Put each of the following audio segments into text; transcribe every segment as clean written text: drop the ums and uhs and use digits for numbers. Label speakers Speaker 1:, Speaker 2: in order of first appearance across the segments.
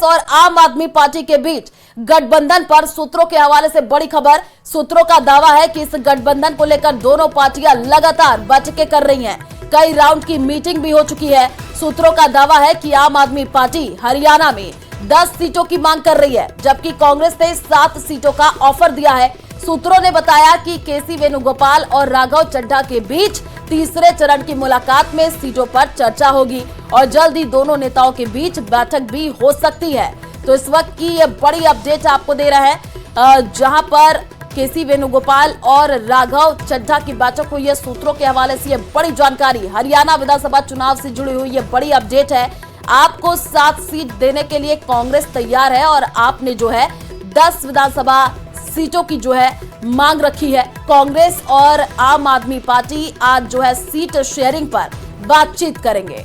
Speaker 1: कांग्रेस और आम आदमी पार्टी के बीच गठबंधन पर सूत्रों के हवाले से बड़ी खबर। सूत्रों का दावा है कि इस गठबंधन को लेकर दोनों पार्टियां लगातार बैठकें कर रही हैं। कई राउंड की मीटिंग भी हो चुकी है। सूत्रों का दावा है कि आम आदमी पार्टी हरियाणा में 10 सीटों की मांग कर रही है, जबकि कांग्रेस ने 7 सीटों का ऑफर दिया है। सूत्रों ने बताया कि केसी वेणुगोपाल और राघव चड्ढा के बीच तीसरे चरण की मुलाकात में सीटों पर चर्चा होगी और जल्द ही दोनों नेताओं के बीच बैठक भी हो सकती है। तो इस वक्त की ये बड़ी अपडेट आपको दे रहे हैं, जहां पर केसी वेणुगोपाल और राघव चड्ढा की बैठक हुई है। सूत्रों के हवाले से ये बड़ी जानकारी, हरियाणा विधानसभा चुनाव से जुड़ी हुई ये बड़ी अपडेट है। आपको 7 सीट देने के लिए कांग्रेस तैयार है और आपने जो है 10 विधानसभा सीटों की जो है मांग रखी है। कांग्रेस और आम आदमी पार्टी आज जो है सीट शेयरिंग पर बातचीत करेंगे।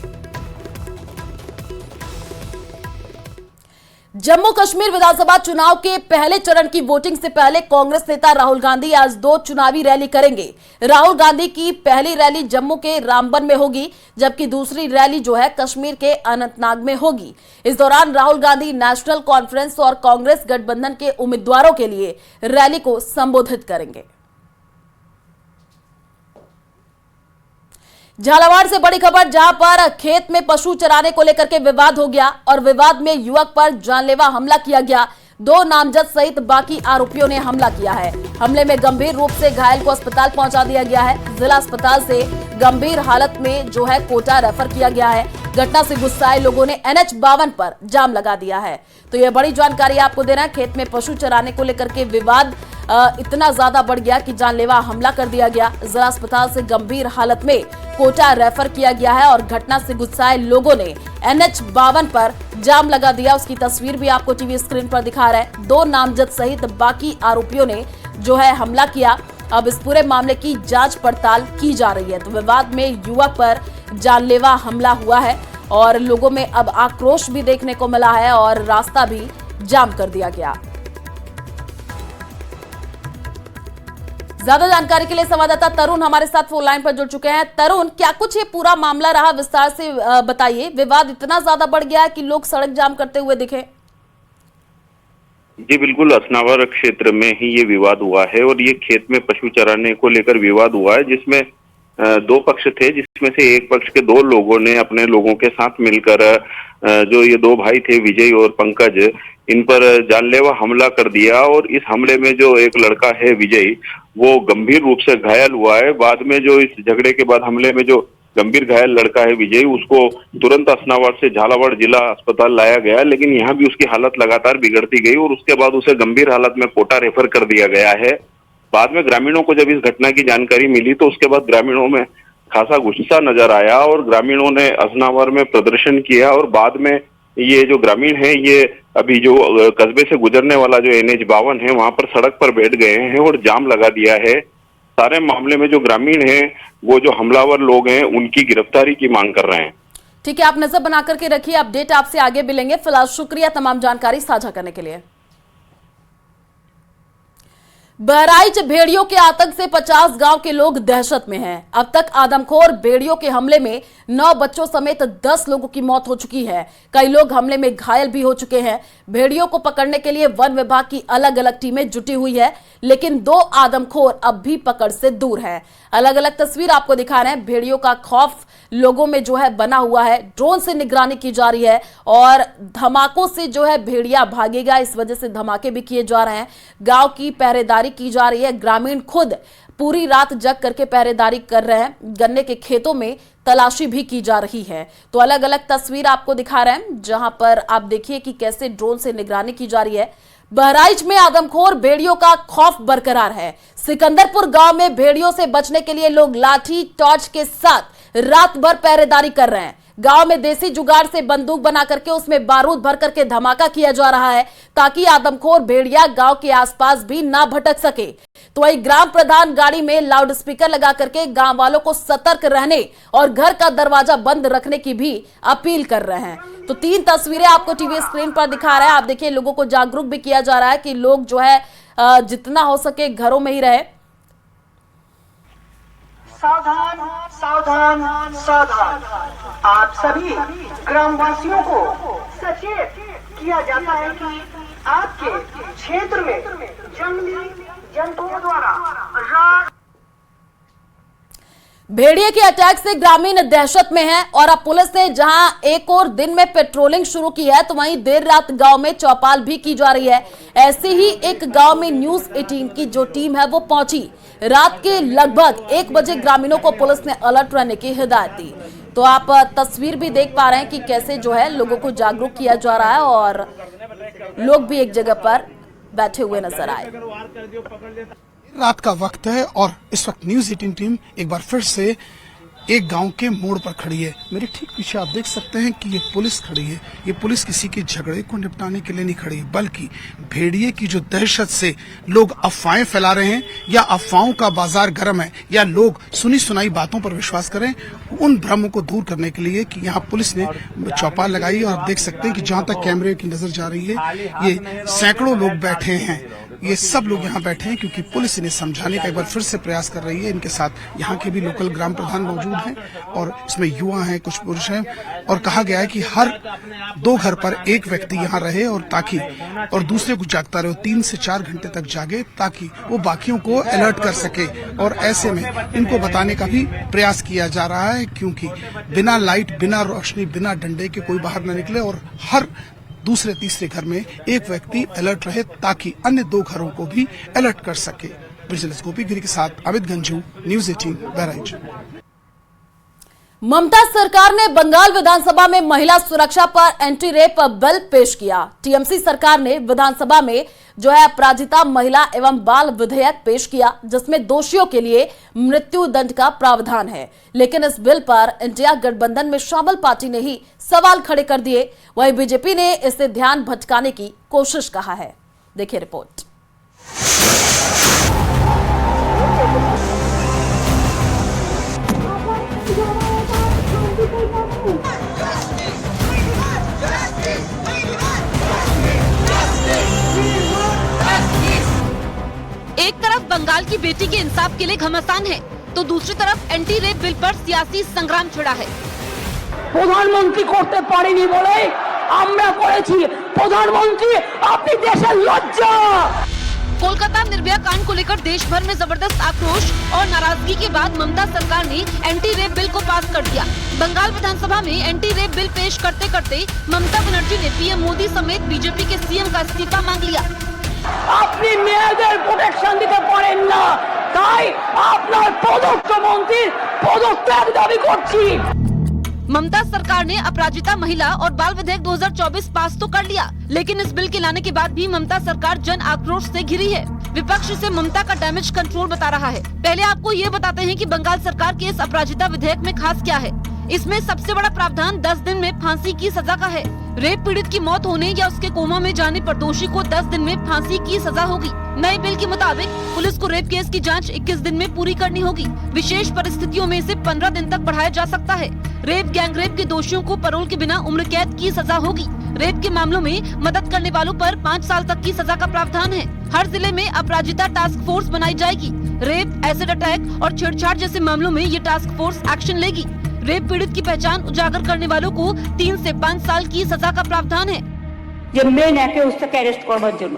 Speaker 1: जम्मू कश्मीर विधानसभा चुनाव के पहले चरण की वोटिंग से पहले कांग्रेस नेता राहुल गांधी आज 2 चुनावी रैली करेंगे। राहुल गांधी की पहली रैली जम्मू के रामबन में होगी, जबकि दूसरी रैली जो है कश्मीर के अनंतनाग में होगी। इस दौरान राहुल गांधी नेशनल कॉन्फ्रेंस और कांग्रेस गठबंधन के उम्मीदवारों के लिए रैली को संबोधित करेंगे। झालावाड़ से बड़ी खबर, जहां पर खेत में पशु चराने को लेकर के विवाद हो गया और विवाद में युवक पर जानलेवा हमला किया गया। 2 नामजद सहित बाकी आरोपियों ने हमला किया है। हमले में गंभीर रूप से घायल को अस्पताल पहुंचा दिया गया है। जिला अस्पताल से गंभीर हालत में जो है कोटा रेफर किया गया है। घटना से गुस्साए लोगों ने NH 52 पर जाम लगा दिया है। तो यह बड़ी जानकारी आपको देना है। खेत में पशु चराने को लेकर के विवाद इतना ज्यादा बढ़ गया कि जानलेवा हमला कर दिया गया। जिला अस्पताल से गंभीर हालत में कोटा रेफर किया गया है और घटना से गुस्साए लोगों ने NH 52 पर जाम लगा दिया। उसकी तस्वीर भी आपको टीवी स्क्रीन पर दिखा रहा है। 2 नामजद सहित बाकी आरोपियों ने जो है हमला किया। अब इस पूरे मामले की जांच पड़ताल की जा रही है। तो विवाद में युवक पर जानलेवा हमला हुआ है और लोगों में अब आक्रोश भी देखने को मिला है और रास्ता भी जाम कर दिया गया। ज्यादा जानकारी के लिए संवाददाता तरुण हमारे साथ फोन लाइन पर जुड़ चुके हैं। तरुण, क्या कुछ ये पूरा मामला रहा, विस्तार से बताइए। विवाद इतना ज्यादा बढ़ गया है कि लोग सड़क जाम करते हुए दिखे।
Speaker 2: जी बिल्कुल, असनावर क्षेत्र में ही ये विवाद हुआ है और ये खेत में पशु चराने को लेकर विवाद हुआ है, जिसमें 2 पक्ष थे, जिसमें से एक पक्ष के 2 लोगों ने अपने लोगों के साथ मिलकर जो ये 2 भाई थे विजय और पंकज, इन पर जानलेवा हमला कर दिया और इस हमले में जो एक लड़का है विजय, वो गंभीर रूप से घायल हुआ है। बाद में जो इस झगड़े के बाद हमले में जो गंभीर घायल लड़का है विजय, उसको तुरंत असनावर से झालावाड़ जिला अस्पताल लाया गया, लेकिन यहाँ भी उसकी हालत लगातार बिगड़ती गई और उसके बाद उसे गंभीर हालत में कोटा रेफर कर दिया गया है। बाद में ग्रामीणों को जब इस घटना की जानकारी मिली तो उसके बाद ग्रामीणों में खासा गुस्सा नजर आया और ग्रामीणों ने असनावर में प्रदर्शन किया और बाद में ये जो ग्रामीण है, ये अभी जो कस्बे से गुजरने वाला जो NH 52 है, वहां पर सड़क पर बैठ गए हैं और जाम लगा दिया है। सारे मामले में जो ग्रामीण हैं, वो जो हमलावर लोग हैं, उनकी गिरफ्तारी की मांग कर रहे हैं।
Speaker 1: ठीक है, आप नजर बना करके रखिए, अपडेट आपसे आगे मिलेंगे। फिलहाल शुक्रिया तमाम जानकारी साझा करने के लिए। बहराइच भेड़ियों के आतंक से 50 गांव के लोग दहशत में हैं। अब तक आदमखोर भेड़ियों के हमले में 9 बच्चों समेत 10 लोगों की मौत हो चुकी है। कई लोग हमले में घायल भी हो चुके हैं। भेड़ियों को पकड़ने के लिए वन विभाग की अलग अलग टीमें जुटी हुई है, लेकिन 2 आदमखोर अब भी पकड़ से दूर हैं। अलग अलग तस्वीर आपको दिखा रहे हैं। भेड़ियों का खौफ लोगों में जो है बना हुआ है। ड्रोन से निगरानी की जा रही है और धमाकों से जो है भेड़िया भागेगा, इस वजह से धमाके भी किए जा रहे हैं। गांव की पहरेदारी की जा रही है। ग्रामीण खुद पूरी रात जग करके पहरेदारी कर रहे हैं। गन्ने के खेतों में तलाशी भी की जा रही है। तो अलग अलग तस्वीर आपको दिखा रहे हैं, जहां पर आप देखिए कि कैसे ड्रोन से निगरानी की जा रही है। बहराइच में आदमखोर भेड़ियों का खौफ बरकरार है। सिकंदरपुर गांव में भेड़ियों से बचने के लिए लोग लाठी टॉर्च के साथ रात भर पहरेदारी कर रहे हैं। गांव में देसी जुगाड़ से बंदूक बना करके उसमें बारूद भर करके धमाका किया जा रहा है, ताकि आदमखोर भेड़िया गांव के आसपास भी ना भटक सके। तो वही ग्राम प्रधान गाड़ी में लाउड स्पीकर लगा करके गांव वालों को सतर्क रहने और घर का दरवाजा बंद रखने की भी अपील कर रहे हैं। तो 3 तस्वीरें आपको टीवी स्क्रीन पर दिखा रहा है। आप देखिए, लोगों को जागरूक भी किया जा रहा है कि लोग जो है जितना हो सके घरों में ही रहे।
Speaker 3: सावधान सावधान सावधान, आप सभी ग्रामवासियों को सचेत किया जाता है कि आपके क्षेत्र में जंगली जंतुओं द्वारा रात
Speaker 1: भेड़िए के अटैक से ग्रामीण दहशत में हैं और अब पुलिस ने जहां एक और दिन में पेट्रोलिंग शुरू की है तो वहीं देर रात गांव में चौपाल भी की जा रही है। ऐसे ही एक गांव में न्यूज 18 की जो टीम है वो पहुंची। रात के लगभग 1 बजे ग्रामीणों को पुलिस ने अलर्ट रहने की हिदायत दी। तो आप तस्वीर भी देख पा रहे हैं कि कैसे जो है लोगों को जागरूक किया जा रहा है और लोग भी एक जगह पर बैठे हुए नजर आए।
Speaker 4: रात का वक्त है और इस वक्त न्यूज 18 टीम एक बार फिर से एक गांव के मोड़ पर खड़ी है। मेरे ठीक पीछे आप देख सकते हैं कि ये पुलिस खड़ी है। ये पुलिस किसी के झगड़े को निपटाने के लिए नहीं खड़ी है, बल्कि भेड़िए की जो दहशत से लोग अफवाहें फैला रहे हैं या अफवाहों का बाजार गर्म है या लोग सुनी सुनाई बातों पर विश्वास करें, उन भ्रमों को दूर करने के लिए कि यहाँ पुलिस ने चौपाल लगाई है। और आप देख सकते हैं कि जहां तक कैमरे की नजर जा रही है ये सैकड़ों लोग बैठे हैं। ये सब लोग यहाँ बैठे हैं क्योंकि पुलिस इन्हें समझाने का एक बार फिर से प्रयास कर रही है। इनके साथ यहाँ के भी लोकल ग्राम प्रधान मौजूद हैं और इसमें युवा हैं, कुछ पुरुष हैं और कहा गया है कि हर 2 घर पर एक व्यक्ति यहाँ रहे और ताकि और दूसरे को जागता रहे, 3 से 4 घंटे तक जागे ताकि वो बाकियों को अलर्ट कर सके। और ऐसे में इनको बताने का भी प्रयास किया जा रहा है क्योंकि बिना लाइट, बिना रोशनी, बिना डंडे के कोई बाहर न निकले और हर दूसरे तीसरे घर में एक व्यक्ति अलर्ट रहे ताकि अन्य 2 घरों को भी अलर्ट कर सके। विजिलेंस गोपीगिरी के साथ अमित गंजू, न्यूज 18 बहराइच।
Speaker 1: ममता सरकार ने बंगाल विधानसभा में महिला सुरक्षा पर एंटी रेप बिल पेश किया। टीएमसी सरकार ने विधानसभा में जो है अपराजिता महिला एवं बाल विधेयक पेश किया जिसमें दोषियों के लिए मृत्यु दंड का प्रावधान है। लेकिन इस बिल पर इंडिया गठबंधन में शामिल पार्टी ने ही सवाल खड़े कर दिए। वहीं बीजेपी ने इसे ध्यान भटकाने की कोशिश कहा है। देखिए रिपोर्ट।
Speaker 5: एक तरफ बंगाल की बेटी के इंसाफ के लिए घमासान है तो दूसरी तरफ एंटी रेप बिल पर सियासी संग्राम छिड़ा है।
Speaker 6: প্রধানমন্ত্রী করতে পারেনি বলে আমরা করেছি। প্রধানমন্ত্রী আপনি দেশের লজ্জা।
Speaker 5: कोलकाता निर्भया कांड को लेकर देश भर में जबरदस्त आक्रोश और नाराजगी के बाद ममता सरकार ने एंटी रेप बिल को पास कर दिया। बंगाल विधानसभा में एंटी रेप बिल पेश करते करते ममता बनर्जी ने पीएम मोदी समेत बीजेपी के सीएम का इस्तीफा मांग लिया।
Speaker 6: আপনি মেয়েদের প্রোটেকশন দিতে পারেন না, তাই আপনার পদত্যাগ মন্ত্রীর পদত্যাগ দাবি করছি।
Speaker 5: ममता सरकार ने अपराजिता महिला और बाल विधेयक 2024 पास तो कर लिया, लेकिन इस बिल के लाने के बाद भी ममता सरकार जन आक्रोश से घिरी है। विपक्ष इसे ममता का डैमेज कंट्रोल बता रहा है। पहले आपको ये बताते हैं कि बंगाल सरकार के इस अपराजिता विधेयक में खास क्या है। इसमें सबसे बड़ा प्रावधान 10 दिन में फांसी की सजा का है। रेप पीड़ित की मौत होने या उसके कोमा में जाने पर दोषी को 10 दिन में फांसी की सजा होगी। नए बिल के मुताबिक पुलिस को रेप केस की जांच 21 दिन में पूरी करनी होगी। विशेष परिस्थितियों में इसे 15 दिन तक बढ़ाया जा सकता है। रेप गैंगरेप के दोषियों को पैरोल के बिना उम्र कैद की सजा होगी। रेप के मामलों में मदद करने वालों पर 5 साल तक की सजा का प्रावधान है। हर जिले में अपराजिता टास्क फोर्स बनाई जाएगी। रेप, एसिड अटैक और छेड़छाड़ जैसे मामलों में ये टास्क फोर्स एक्शन लेगी। रेप पीड़ित की पहचान उजागर करने वालों को 3 से 5 साल की सजा का प्रावधान है।
Speaker 6: যে মেন অ্যাকিউজটাকে অ্যারেস্ট করবার জন্য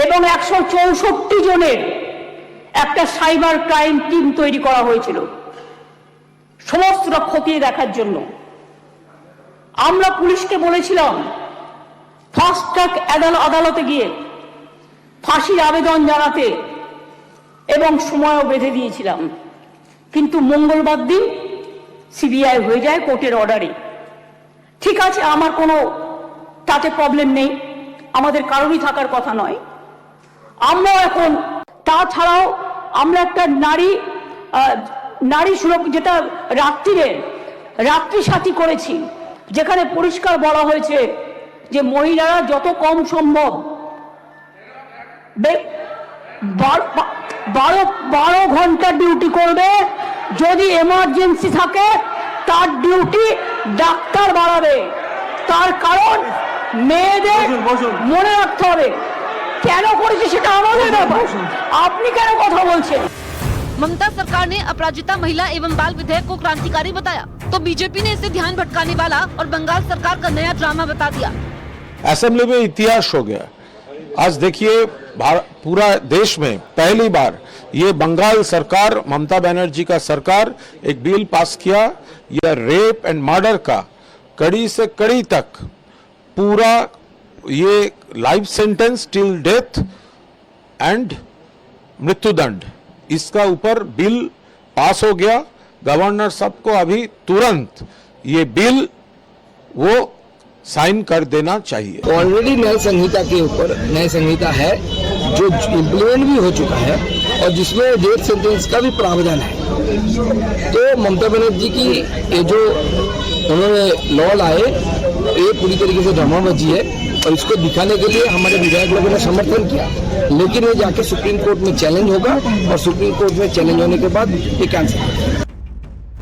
Speaker 6: এবং 164 জনের একটা সাইবার ক্রাইম টিম তৈরি করা হয়েছিল সমস্ত খতিয়ে দেখার জন্য। আমরা পুলিশকে বলেছিলাম ফাস্ট ট্র্যাক আদালতে গিয়ে ফাঁসির আবেদন জানাতে এবং সময়ও বেঁধে দিয়েছিলাম, কিন্তু মঙ্গলবার দিন সিবিআই হয়ে যায় কোর্টের অর্ডারে। ঠিক আছে, আমার কোনো তাতে প্রবলেম নেই, আমাদের কারোরই থাকার কথা নয়। আমরাও এখন তাছাড়াও আমরা একটা নারী সুরক্ষা যেটা রাত্রি সাথী করেছি, যেখানে পরিষ্কার বলা হয়েছে যে মহিলারা যত কম সম্ভব 12 ঘন্টা ডিউটি করবে। যদি এমার্জেন্সি থাকে তার ডিউটি ডাক্তার বাড়াবে। তার কারণ মেয়েদের মনে রাখতে হবে কেন করেছে সেটা আমাদের ব্যাপার, আপনি কেন কথা বলছেন।
Speaker 5: ममता सरकार ने अपराजिता महिला एवं बाल विधेयक को क्रांतिकारी बताया तो बीजेपी ने इसे ध्यान भटकाने वाला और बंगाल सरकार का नया ड्रामा बता दिया।
Speaker 7: असेंबली में इतिहास हो गया। आज देखिए पूरा देश में पहली बार ये बंगाल सरकार, ममता बनर्जी का सरकार एक बिल पास किया, यह रेप एंड मर्डर का कड़ी से कड़ी तक पूरा ये life sentence till death and मृत्युदंड, इसका ऊपर बिल पास हो गया। गवर्नर साहब को अभी तुरंत ये बिल वो साइन कर देना चाहिए।
Speaker 8: ऑलरेडी न्याय संहिता के ऊपर न्याय संहिता है जो इम्प्लीमेंट भी हो चुका है और जिसमें डेथ सेंटेंस का भी प्रावधान है। तो ममता बनर्जी की ये जो उन्होंने लॉ लाए ये पूरी तरीके से ड्रामाबाजी है और इसको दिखाने के लिए हमारे विधायक लोगों ने समर्थन किया, लेकिन ये जाके सुप्रीम कोर्ट में चैलेंज होगा और सुप्रीम कोर्ट में चैलेंज होने के बाद ये कैंसिल होगा।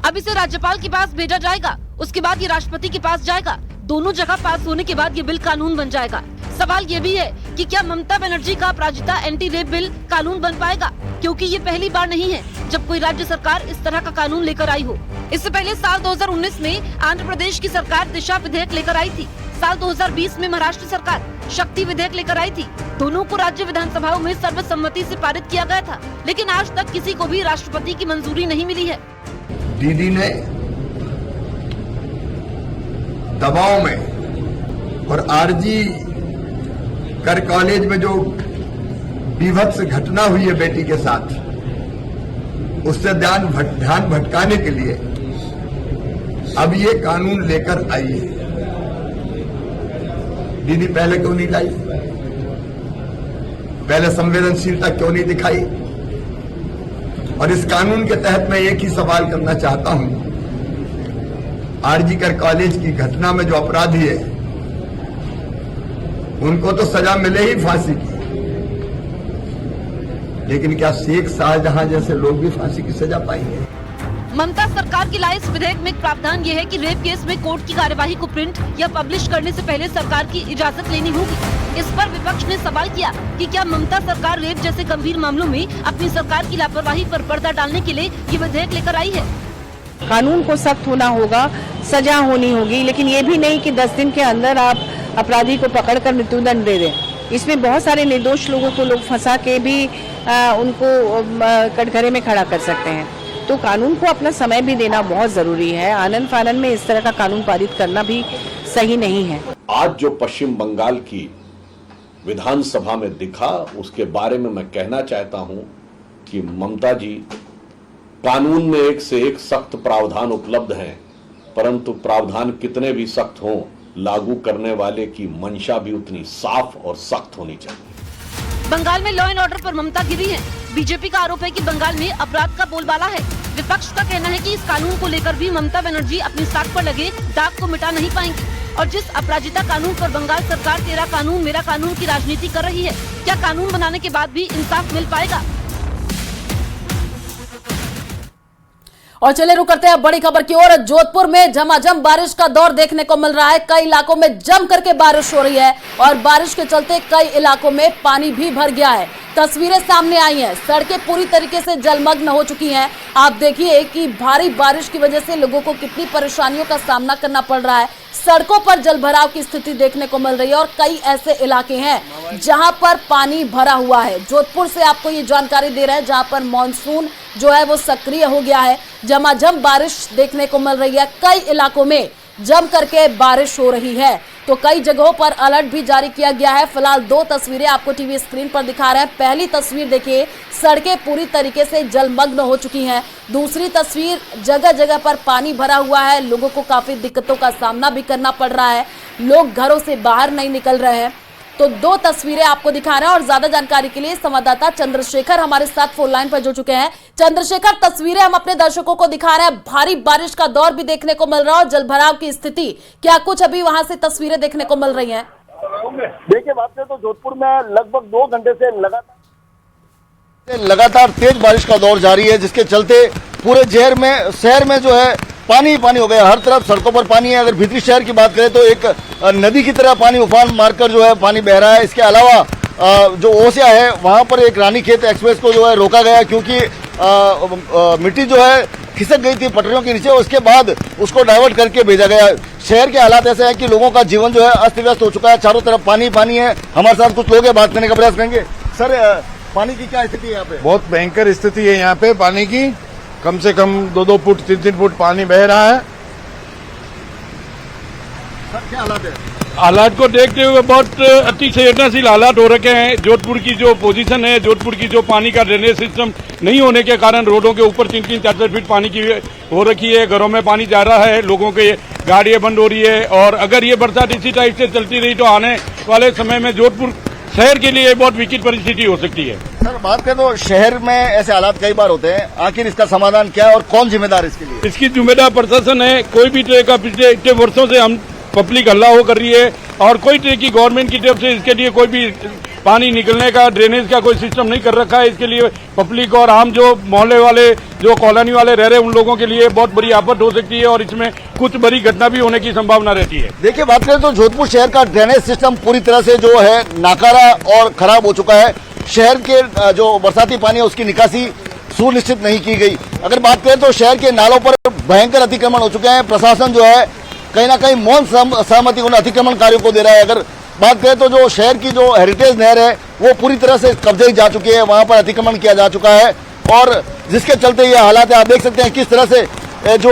Speaker 5: अब इसे राज्यपाल के पास भेजा जाएगा, उसके बाद ये राष्ट्रपति के पास जाएगा। दोनों जगह पास होने के बाद ये बिल कानून बन जाएगा। सवाल ये भी है कि क्या ममता बनर्जी का अपराजिता एंटी रेप बिल कानून बन पाएगा, क्योंकि ये पहली बार नहीं है जब कोई राज्य सरकार इस तरह का कानून लेकर आई हो। इससे पहले साल 2019 में आंध्र प्रदेश की सरकार दिशा विधेयक लेकर आई थी। साल 2020 में महाराष्ट्र सरकार शक्ति विधेयक लेकर आई थी। दोनों को राज्य विधानसभाओं में सर्वसम्मति से पारित किया गया था, लेकिन आज तक किसी को भी राष्ट्रपति की मंजूरी नहीं मिली है।
Speaker 9: दीदी ने दबाव में और आरजी कर कॉलेज में जो बीभत्स घटना हुई है बेटी के साथ, उससे ध्यान भटकाने के लिए अब ये कानून लेकर आई है। दीदी पहले क्यों नहीं लाई? पहले संवेदनशीलता क्यों नहीं दिखाई? और इस कानून के तहत मैं एक ही सवाल करना चाहता हूं, आरजी कर कॉलेज की घटना में जो अपराधी है उनको तो सजा मिले ही फांसी की, लेकिन क्या शेख शाहजहां जैसे लोग भी फांसी की सजा पाएंगे?
Speaker 5: ममता सरकार की लाए इस विधेयक में एक प्रावधान ये है कि रेप केस में कोर्ट की कार्यवाही को प्रिंट या पब्लिश करने से पहले सरकार की इजाजत लेनी होगी। इस पर विपक्ष ने सवाल किया कि क्या ममता सरकार रेप जैसे गंभीर मामलों में अपनी सरकार की लापरवाही पर पर्दा डालने के लिए ये विधेयक लेकर आई है।
Speaker 6: कानून को सख्त होना होगा, सजा होनी होगी, लेकिन ये भी नहीं कि 10 दिन के अंदर आप अपराधी को पकड़कर मृत्युदंड दे दें। इसमें बहुत सारे निर्दोष लोगों को लोग फंसा के भी उनको कटघरे में खड़ा कर सकते हैं। तो कानून को अपना समय भी देना बहुत जरूरी है। आनन फानन में इस तरह का कानून पारित करना भी सही नहीं है।
Speaker 7: आज जो पश्चिम बंगाल की विधानसभा में दिखा, उसके बारे में मैं कहना चाहता हूं कि ममता जी, कानून में एक से एक सख्त प्रावधान उपलब्ध हैं, परंतु प्रावधान कितने भी सख्त हों, लागू करने वाले की मंशा भी उतनी साफ और सख्त होनी चाहिए।
Speaker 5: बंगाल में लॉ एंड ऑर्डर पर ममता गिरी है। बीजेपी का आरोप है कि बंगाल में अपराध का बोलबाला है। विपक्ष का कहना है कि इस कानून को लेकर भी ममता बनर्जी अपनी साख पर लगे दाग को मिटा नहीं पाएंगी। और जिस अपराजिता कानून पर बंगाल सरकार तेरा कानून मेरा कानून की राजनीति कर रही है, क्या कानून बनाने के बाद भी इंसाफ मिल पाएगा?
Speaker 1: और चले रुक करते हैं बड़ी खबर की ओर। जोधपुर में झमाझम बारिश का दौर देखने को मिल रहा है। कई इलाकों में जम करके बारिश हो रही है और बारिश के चलते कई इलाकों में पानी भी भर गया है। तस्वीरें सामने आई हैं, सड़कें पूरी तरीके से जलमग्न हो चुकी हैं। आप देखिए कि भारी बारिश की वजह से लोगों को कितनी परेशानियों का सामना करना पड़ रहा है। सड़कों पर जलभराव की स्थिति देखने को मिल रही है और कई ऐसे इलाके हैं जहां पर पानी भरा हुआ है। जोधपुर से आपको ये जानकारी दे रहे हैं जहां पर मानसून जो है वो सक्रिय हो गया है। झमाझम बारिश देखने को मिल रही है, कई इलाकों में जम करके बारिश हो रही है। तो कई जगहों पर अलर्ट भी जारी किया गया है। फिलहाल 2 तस्वीरें आपको टीवी स्क्रीन पर दिखा रहे हैं। पहली तस्वीर देखिए, सड़कें पूरी तरीके से जलमग्न हो चुकी हैं। दूसरी तस्वीर, जगह जगह पर पानी भरा हुआ है, लोगों को काफी दिक्कतों का सामना भी करना पड़ रहा है, लोग घरों से बाहर नहीं निकल रहे हैं। तो 2 तस्वीरें आपको दिखा रहे हैं और ज्यादा जानकारी के लिए संवाददाता चंद्रशेखर हमारे साथ फोन लाइन पर जुड़ चुके हैं। चंद्रशेखर, तस्वीरें हम अपने दर्शकों को दिखा रहे हैं, भारी बारिश का दौर भी देखने को मिल रहा है और जलभराव की स्थिति, क्या कुछ अभी वहां से तस्वीरें देखने को मिल रही हैं?
Speaker 10: देखिए, बात करें तो जोधपुर में लगभग 2 घंटे से लगातार तेज बारिश का दौर जारी है, जिसके चलते पूरे शहर में जो है पानी ही पानी हो गया। हर तरफ सड़कों पर पानी है। अगर भीतरी शहर की बात करें तो एक नदी की तरह पानी उफान मारकर जो है पानी बह रहा है। इसके अलावा जो ओसिया है वहां पर एक रानीखेत एक्सप्रेस को जो है रोका गया, क्योंकि मिट्टी जो है खिसक गई थी पटरियों के नीचे। उसके बाद उसको डाइवर्ट करके भेजा गया। शहर के हालात ऐसे हैं कि लोगों का जीवन जो है अस्त व्यस्त हो चुका है, चारों तरफ पानी पानी है। हमारे साथ कुछ लोग हैं, बात करने का प्रयास करेंगे। सर, पानी की क्या स्थिति है यहाँ पे?
Speaker 7: बहुत भयंकर स्थिति है यहाँ पे पानी की। कम से कम 2-2 फुट 3-3 फुट पानी बह रहा है।
Speaker 10: सर, क्या हालात है?
Speaker 11: हालात को देखते हुए बहुत अति संवेदनशील हालात हो रखे हैं। जोधपुर की जो पोजीशन है, जोधपुर की जो पानी का ड्रेनेज सिस्टम नहीं होने के कारण रोडों के ऊपर 3-3 4-4 फीट पानी की हो रखी है। घरों में पानी जा रहा है, लोगों के गाड़ियां बंद हो रही है। और अगर ये बरसात इसी टाइप से चलती रही तो आने वाले समय में जोधपुर शहर के लिए बहुत विकट परिस्थिति हो सकती है।
Speaker 10: सर, बात करें तो शहर में ऐसे हालात कई बार होते हैं, आखिर इसका समाधान क्या है और कौन जिम्मेदार है इसके लिए?
Speaker 11: इसकी जिम्मेदार प्रशासन है। कोई भी तरह का पिछले इतने वर्षों से हम पब्लिक हल्ला हो कर रही है और कोई तरह की गवर्नमेंट की तरफ से इसके लिए कोई भी पानी निकलने का ड्रेनेज का कोई सिस्टम नहीं कर रखा है। इसके लिए पब्लिक और आम जो मोहल्ले वाले जो कॉलोनी वाले रह रहे हैं उन लोगों के लिए बहुत बड़ी आफत हो सकती है और इसमें कुछ बड़ी घटना भी होने की संभावना रहती है।
Speaker 10: देखिए, बात करें तो जोधपुर शहर का ड्रेनेज सिस्टम पूरी तरह से जो है नाकारा और खराब हो चुका है। शहर के जो बरसाती पानी है उसकी निकासी सुनिश्चित नहीं की गई। अगर बात करें तो शहर के नालों पर भयंकर अतिक्रमण हो चुके हैं। प्रशासन जो है कहीं ना कहीं मौन सहमति उन अतिक्रमण कार्यों को दे रहा है। अगर बात करें तो जो शहर की जो हेरिटेज नहर है वो पूरी तरह से कब्जे जा चुकी है, वहां पर अतिक्रमण किया जा चुका है और जिसके चलते ये हालात है। आप देख सकते हैं किस तरह से जो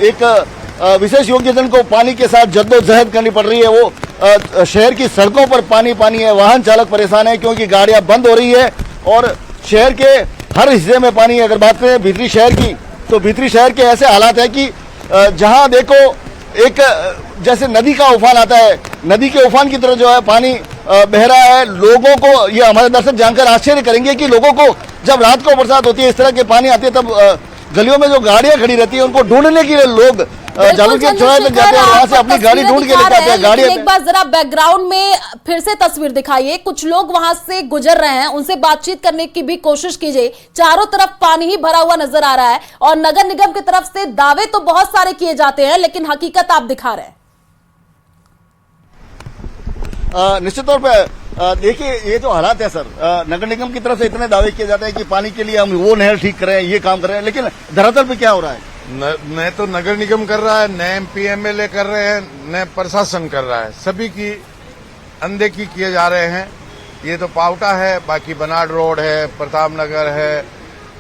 Speaker 10: एक विशेष योग्यजन को पानी के साथ जद्दोजहद करनी पड़ रही है। वो शहर की सड़कों पर पानी पानी है, वाहन चालक परेशान है क्योंकि गाड़ियां बंद हो रही है और शहर के हर हिस्से में पानी है। अगर बात करें भीतरी शहर की तो भीतरी शहर के ऐसे हालात है कि जहां देखो एक जैसे नदी का उफान आता है, नदी के उफान की तरह जो है पानी बह रहा है। लोगों को, ये हमारे दर्शक जानकर आश्चर्य करेंगे कि लोगों को जब रात को बरसात होती है, इस तरह के पानी आती है, तब गलियों में जो गाड़ियां खड़ी रहती है उनको ढूंढने के लिए लोग जालूके चौराहे तक जाते हैं और वहां से अपनी गाड़ी ढूंढ के लेकर आते हैं। गाड़ी
Speaker 1: एक बार जरा बैकग्राउंड में फिर से तस्वीर दिखाइए। कुछ लोग वहां से गुजर रहे हैं, उनसे बातचीत करने की भी कोशिश कीजिए। चारों तरफ पानी ही भरा हुआ नजर आ रहा है और नगर निगम की तरफ से दावे तो बहुत सारे किए जाते हैं लेकिन हकीकत आप दिखा रहे हैं।
Speaker 10: निश्चित तौर पर देखिए, ये जो हालात है सर, नगर निगम की तरफ से इतने दावे किए जाते हैं कि पानी के लिए हम वो नहर ठीक कर रहे हैं, ये काम कर रहे हैं, लेकिन धरातल पे क्या हो रहा है?
Speaker 7: न तो नगर निगम कर रहा है, न MP MLA कर रहे हैं, न प्रशासन कर रहा है। सभी की अनदेखी किए जा रहे हैं। ये तो पावटा है, बाकी बनाड रोड है, प्रताप नगर है,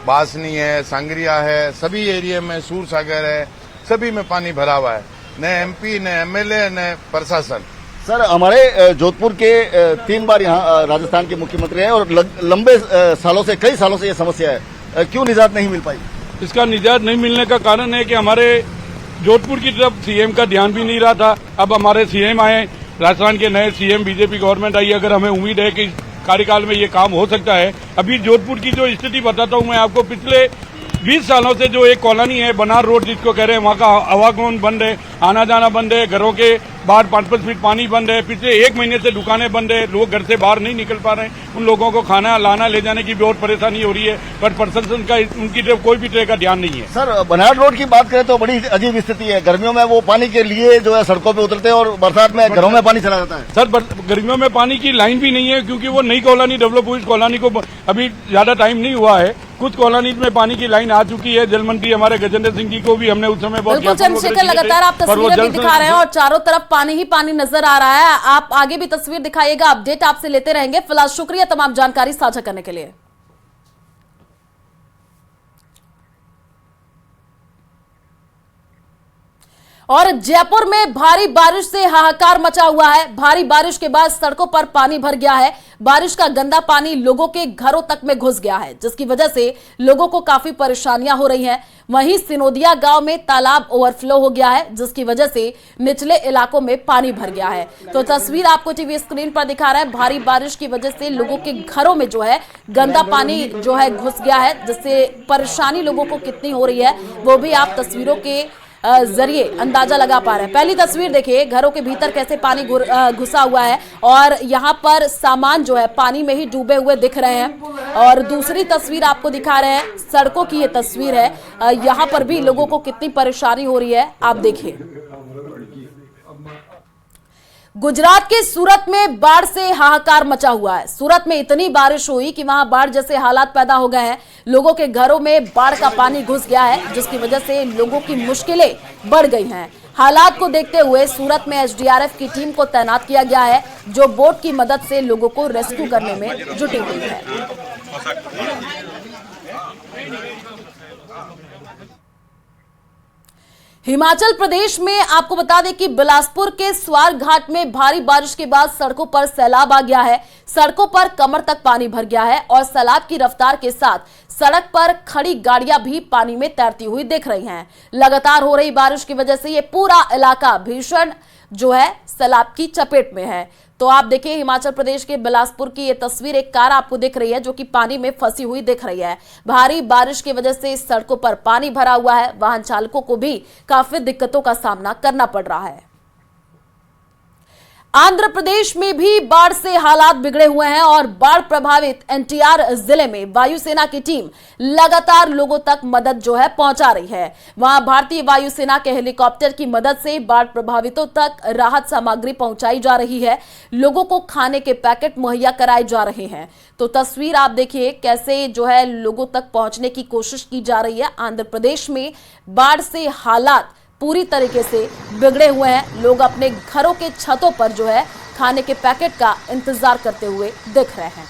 Speaker 7: बासनी है, सांगरिया है, सभी एरिया में सूर सागर है, सभी में पानी भरा हुआ है। न MP, न MLA, न प्रशासन।
Speaker 10: सर, हमारे जोधपुर के 3 बार यहाँ राजस्थान के मुख्यमंत्री हैं और लंबे सालों से, कई सालों से ये समस्या है, क्यों निजात नहीं मिल पाई?
Speaker 11: इसका निजात नहीं मिलने का कारण है कि हमारे जोधपुर की तरफ CM का ध्यान भी नहीं रहा था। अब हमारे CM आए, राजस्थान के नए CM, BJP गवर्नमेंट आई। अगर हमें उम्मीद है कि कार्यकाल में ये काम हो सकता है। अभी जोधपुर की जो स्थिति बताता हूँ मैं आपको, पिछले 20 सालों से जो एक कॉलोनी है बनार रोड जिसको कह रहे हैं, वहाँ का आवागमन बंद है, आना जाना बंद है, घरों के बाहर 5-5 फीट पानी बंद है। पिछले 1 महीने से दुकानें बंद है, लोग घर से बाहर नहीं निकल पा रहे हैं। उन लोगों को खाना लाना ले जाने की भी बहुत परेशानी हो रही है, पर प्रशासन का उनकी तरफ कोई भी तरह का ध्यान नहीं है।
Speaker 10: सर, बनार रोड की बात करें तो बड़ी अजीब स्थिति है। गर्मियों में वो पानी के लिए जो है सड़कों पे उतरते हैं और बरसात में घरों में पानी चला जाता है।
Speaker 11: सर, गर्मियों में पानी की लाइन भी नहीं है क्योंकि वो नई कॉलोनी डेवलप हुई। इस कॉलोनी को अभी ज्यादा टाइम नहीं हुआ है। कुछ कॉलोनी में पानी की लाइन आ चुकी है। जल मंत्री हमारे गजेंद्र सिंह जी को भी हमने उस समय बहुत
Speaker 1: चंद्रशेखर, लगातार आप तस्वीरें भी दिखा रहे हैं और चारों तरफ पानी ही पानी नजर आ रहा है। आप आगे भी तस्वीर दिखाइएगा, अपडेट आपसे लेते रहेंगे। फिलहाल शुक्रिया तमाम जानकारी साझा करने के लिए। और जयपुर में भारी बारिश से हाहाकार मचा हुआ है। भारी बारिश के बाद सड़कों पर पानी भर गया है। बारिश का गंदा पानी लोगों के घरों तक में घुस गया है, जिसकी वजह से लोगों को काफी परेशानियां हो रही हैं। वहीं सिनोदिया गांव में तालाब ओवरफ्लो हो गया है, जिसकी वजह से निचले इलाकों में पानी भर गया है। तो तस्वीर आपको टीवी स्क्रीन पर दिखा रहा है। भारी बारिश की वजह से लोगों के घरों में जो है गंदा पानी जो है घुस गया है, जिससे परेशानी लोगों को कितनी हो रही है वो भी आप तस्वीरों के जरिए अंदाजा लगा पा रहे हैं। पहली तस्वीर देखिए, घरों के भीतर कैसे पानी घुसा हुआ है और यहाँ पर सामान जो है पानी में ही डूबे हुए दिख रहे हैं। और दूसरी तस्वीर आपको दिखा रहे हैं, सड़कों की ये तस्वीर है। यहाँ पर भी लोगों को कितनी परेशानी हो रही है आप देखिए। गुजरात के सूरत में बाढ़ से हाहाकार मचा हुआ है। सूरत में इतनी बारिश हुई कि वहां बाढ़ जैसे हालात पैदा हो गए हैं। लोगों के घरों में बाढ़ का पानी घुस गया है, जिसकी वजह से लोगों की मुश्किलें बढ़ गई हैं। हालात को देखते हुए सूरत में एसडीआरएफ की टीम को तैनात किया गया है, जो बोट की मदद से लोगों को रेस्क्यू करने में जुटी हुई है। हिमाचल प्रदेश में आपको बता दें कि बिलासपुर के स्वार घाट में भारी बारिश के बाद सड़कों पर सैलाब आ गया है। सड़कों पर कमर तक पानी भर गया है और सैलाब की रफ्तार के साथ सड़क पर खड़ी गाड़ियां भी पानी में तैरती हुई दिख रही हैं। लगातार हो रही बारिश की वजह से ये पूरा इलाका भीषण सैलाब की चपेट में है। तो आप देखिए हिमाचल प्रदेश के बिलासपुर की ये तस्वीर, एक कार आपको दिख रही है जो कि पानी में फंसी हुई दिख रही है। भारी बारिश की वजह से सड़कों पर पानी भरा हुआ है, वाहन चालकों को भी काफी दिक्कतों का सामना करना पड़ रहा है। आंध्र प्रदेश में भी बाढ़ से हालात बिगड़े हुए हैं और बाढ़ प्रभावित एनटीआर जिले में वायुसेना की टीम लगातार लोगों तक मदद पहुंचा रही है। वहां भारतीय वायुसेना के हेलीकॉप्टर की मदद से बाढ़ प्रभावितों तक राहत सामग्री पहुंचाई जा रही है। लोगों को खाने के पैकेट मुहैया कराए जा रहे हैं। तो तस्वीर आप देखिए कैसे लोगों तक पहुंचने की कोशिश की जा रही है। आंध्र प्रदेश में बाढ़ से हालात पूरी तरीके से बिगड़े हुए हैं। लोग अपने घरों के छतों पर खाने के पैकेट का इंतजार करते हुए दिख रहे हैं।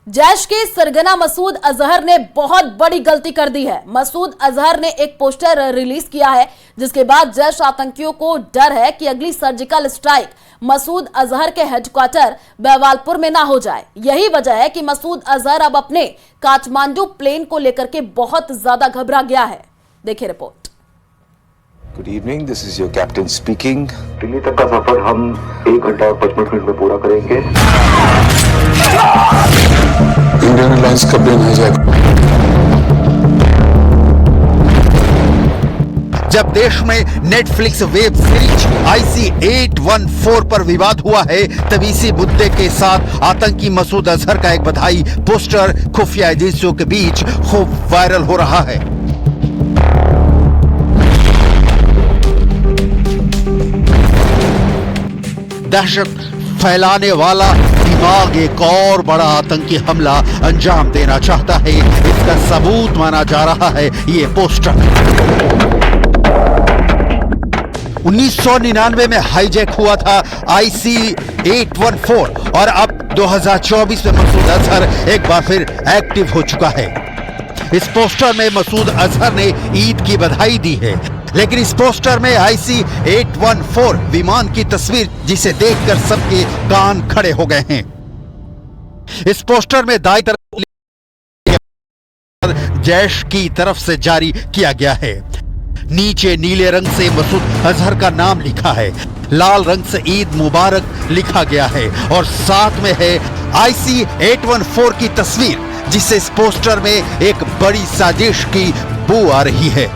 Speaker 1: जैश के सरगना मसूद अजहर ने बहुत बड़ी गलती कर दी है। मसूद अजहर ने एक पोस्टर रिलीज किया है, जिसके बाद जैश आतंकियों को डर है कि अगली सर्जिकल स्ट्राइक मसूद अजहर के हेडक्वार्टर बहवालपुर में ना हो जाए। यही वजह है कि मसूद अजहर अब अपने काठमांडू प्लेन को लेकर के बहुत ज्यादा घबरा गया है। देखिए report.
Speaker 12: Good evening, this is your captain speaking. Delhi तक का सफर हम 1 घंटा और 55 मिनट में पूरा करेंगे। इंडियन एयरलाइंस का प्लेन हाईजैक।
Speaker 13: जब देश में नेटफ्लिक्स वेब सीरीज IC-814 पर विवाद हुआ है, तब इसी मुद्दे के साथ आतंकी मसूद अजहर का एक बधाई पोस्टर खुफिया एजेंसियों के बीच खूब वायरल हो रहा है। दहशत फैलाने वाला दिमाग एक और बड़ा आतंकी हमला अंजाम देना चाहता है। इसका सबूत माना जा रहा है ये पोस्टर। 1999 में हाईजैक हुआ था IC-814 और अब 2024 में मसूद अजहर एक बार फिर एक्टिव हो चुका है। इस पोस्टर में मसूद अजहर ने ईद की बधाई दी है, लेकिन इस पोस्टर में IC-814 विमान की तस्वीर, जिसे देखकर सबके कान खड़े हो गए हैं। इस पोस्टर में दाईं तरफ जैश की तरफ से जारी किया गया है। नीचे नीले रंग से मसूद अजहर का नाम लिखा है, लाल रंग से ईद मुबारक लिखा गया है और साथ में है IC-814 की तस्वीर, जिससे इस पोस्टर में एक बड़ी साजिश की बू आ रही है।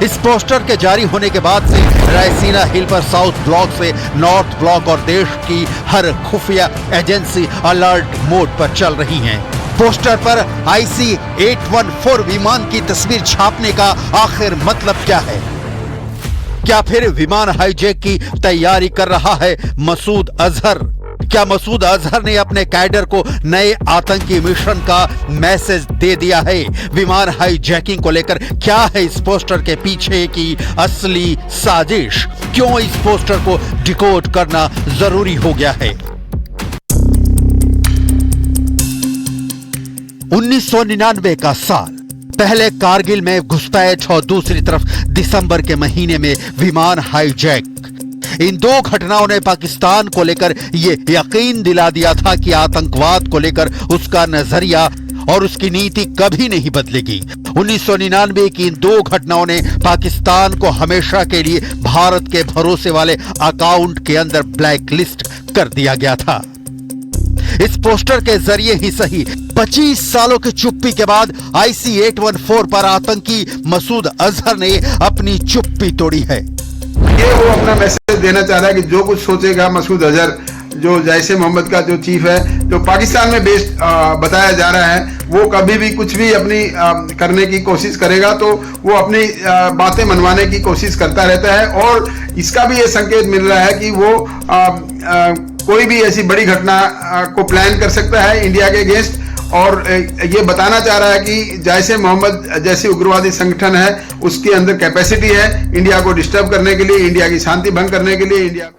Speaker 13: इस पोस्टर के जारी होने के बाद से रायसीना हिल पर साउथ ब्लॉक से नॉर्थ ब्लॉक और देश की हर खुफिया एजेंसी अलर्ट मोड पर चल रही हैं। पोस्टर पर IC-814 विमान की तस्वीर छापने का आखिर मतलब क्या है? क्या फिर विमान हाईजैक की तैयारी कर रहा है मसूद अजहर? क्या मसूद अजहर ने अपने कैडर को नए आतंकी मिशन का मैसेज दे दिया है? विमान हाईजैकिंग को लेकर क्या है इस पोस्टर के पीछे की असली साजिश? क्यों इस पोस्टर को डिकोड करना जरूरी हो गया है? 1999 का साल, पहले कारगिल में घुसपैठ और दूसरी तरफ दिसंबर के महीने में विमान हाईजैक। इन दो घटनाओं ने पाकिस्तान को लेकर यह यकीन दिला दिया था कि आतंकवाद को लेकर उसका नजरिया और उसकी नीति कभी नहीं बदलेगी। 1999 की इन दो घटनाओं ने पाकिस्तान को हमेशा के लिए भारत के भरोसे वाले अकाउंट के अंदर ब्लैक लिस्ट कर दिया गया था। इस पोस्टर के जरिए ही सही 25 सालों की चुप्पी के बाद IC-814 पर आतंकी मसूद अजहर ने अपनी चुप्पी तोड़ी है।
Speaker 14: ये वो अपना मैसेज देना चाह रहा है कि जो कुछ सोचेगा मसूद अजहर, जो जैश ए मोहम्मद का जो चीफ है, जो पाकिस्तान में बेस्ड बताया जा रहा है, वो कभी भी कुछ भी अपनी करने की कोशिश करेगा तो वो अपनी बातें मनवाने की कोशिश करता रहता है। और इसका भी ये संकेत मिल रहा है कि वो कोई भी ऐसी बड़ी घटना को प्लान कर सकता है इंडिया के अगेंस्ट, और ये बताना चाह रहा है कि जैसे मोहम्मद जैसे उग्रवादी संगठन है उसके अंदर कैपेसिटी है इंडिया को डिस्टर्ब करने के लिए, इंडिया की शांति भंग करने के लिए, इंडिया